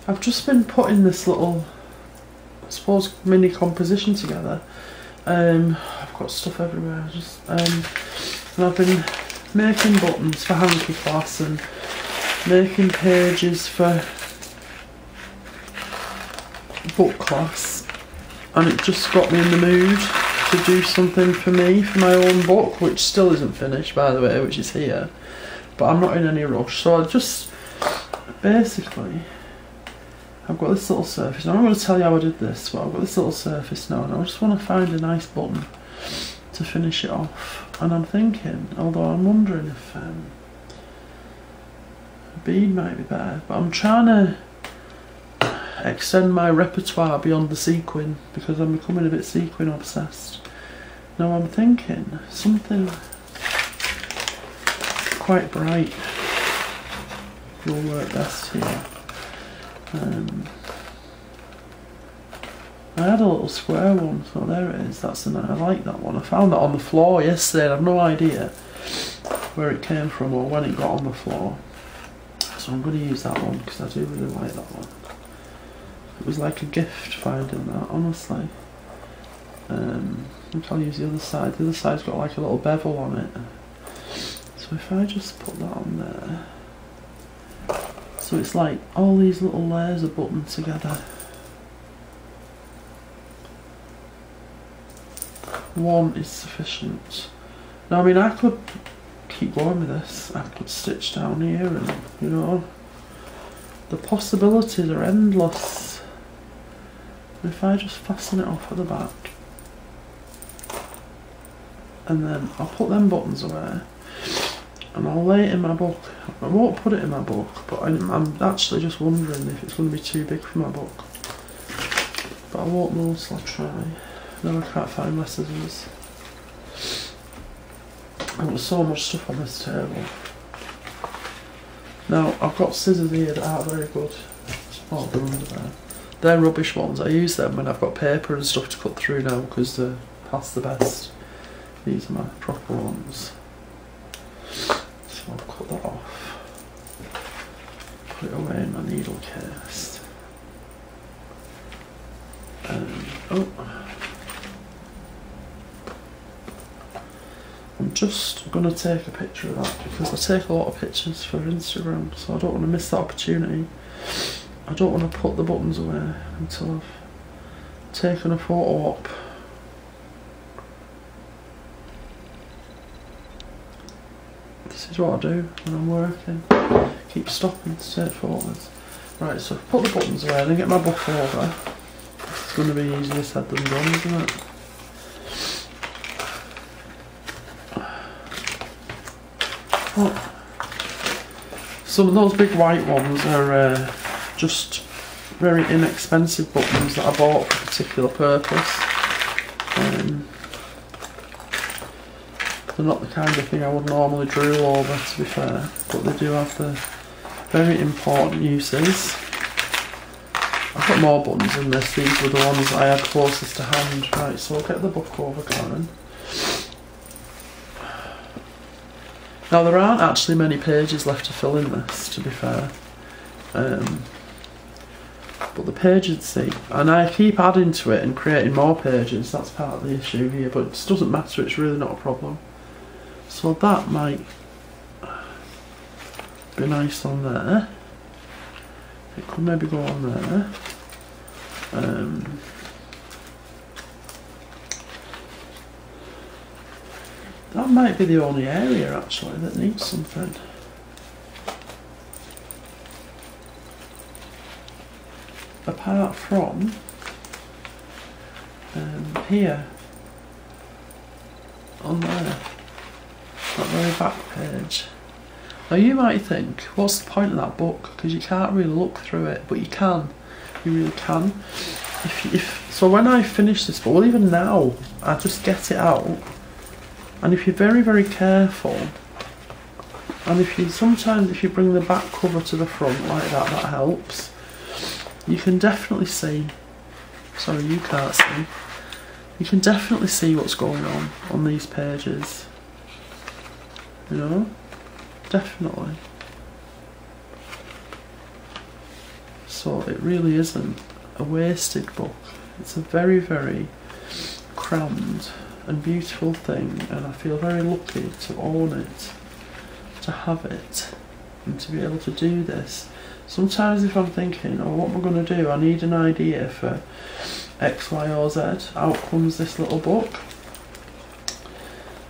I've just been putting this little, I suppose, mini composition together. I've got stuff everywhere. And I've been making buttons for hanky class and making pages for book class, and it just got me in the mood to do something for me, for my own book, which still isn't finished, by the way, which is here, but I'm not in any rush. So I just, basically, I've got this little surface. I'm not going to tell you how I did this, but I've got this little surface now, and I just want to find a nice button to finish it off. And I'm thinking, although I'm wondering if a bead might be better, but I'm trying to extend my repertoire beyond the sequin, because I'm becoming a bit sequin obsessed. Now I'm thinking something quite bright will work best here. I had a little square one, so there it is. That's I like that one. I found that on the floor yesterday, and I've no idea where it came from or when it got on the floor. So I'm going to use that one because I do really like that one. It was like a gift finding that, honestly. I think I'll use the other side. The other side's got like a little bevel on it. So if I just put that on there, so it's like all these little layers are buttoned together. One is sufficient. Now, I mean, I could keep going with this. I could stitch down here, and you know, the possibilities are endless. If I just fasten it off at the back, and then I'll put them buttons away, and I'll lay it in my book. I won't put it in my book, but I'm actually just wondering if it's going to be too big for my book. But I won't know, so I'll try. No, I can't find my scissors. I've got so much stuff on this table. Now, I've got scissors here that aren't very good. Oh, they're under there. They're rubbish ones. I use them when I've got paper and stuff to cut through now, because they're past the best. These are my proper ones. So I'll cut that off. Put it away in my needle case. Oh. I'm just going to take a picture of that, because I take a lot of pictures for Instagram, so I don't want to miss that opportunity. I don't want to put the buttons away until I've taken a photo op. This is what I do when I'm working. Keep stopping to take photos. Right, so put the buttons away and then get my book over. It's going to be easier said than done, isn't it? Oh. Some of those big white ones are just very inexpensive buttons that I bought for a particular purpose. They're not the kind of thing I would normally drool over, to be fair, but they do have the very important uses. I've got more buttons in this. These were the ones I had closest to hand. Right, so I'll get the book over going. Now, there aren't actually many pages left to fill in this, to be fair. But the pages, see, and I keep adding to it and creating more pages. That's part of the issue here, but it doesn't matter. It's really not a problem. So that might be nice on there. It could maybe go on there. That might be the only area actually that needs something. Apart from here, on there, that very back page. Now you might think, what's the point of that book? Because you can't really look through it, but you can. You really can. So when I finish this book, well, even now, I just get it out. And if you're very, very careful, and sometimes if you bring the back cover to the front like that, that helps. You can definitely see, sorry you can't see, you can definitely see what's going on these pages. You know, definitely. So it really isn't a wasted book. It's a very, very crammed and beautiful thing, and I feel very lucky to own it, to have it, and to be able to do this. Sometimes if I'm thinking, oh, what am I going to do? I need an idea for X, Y or Z. Out comes this little book.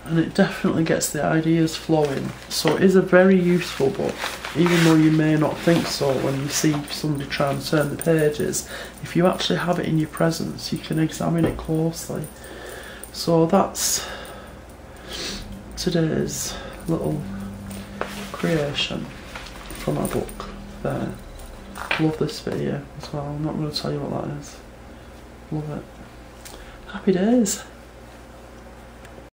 And it definitely gets the ideas flowing. So it is a very useful book, even though you may not think so when you see somebody try and turn the pages. If you actually have it in your presence, you can examine it closely. So that's today's little creation from our book there. Love this video as well. I'm not going to tell you what that is. Love it. Happy days.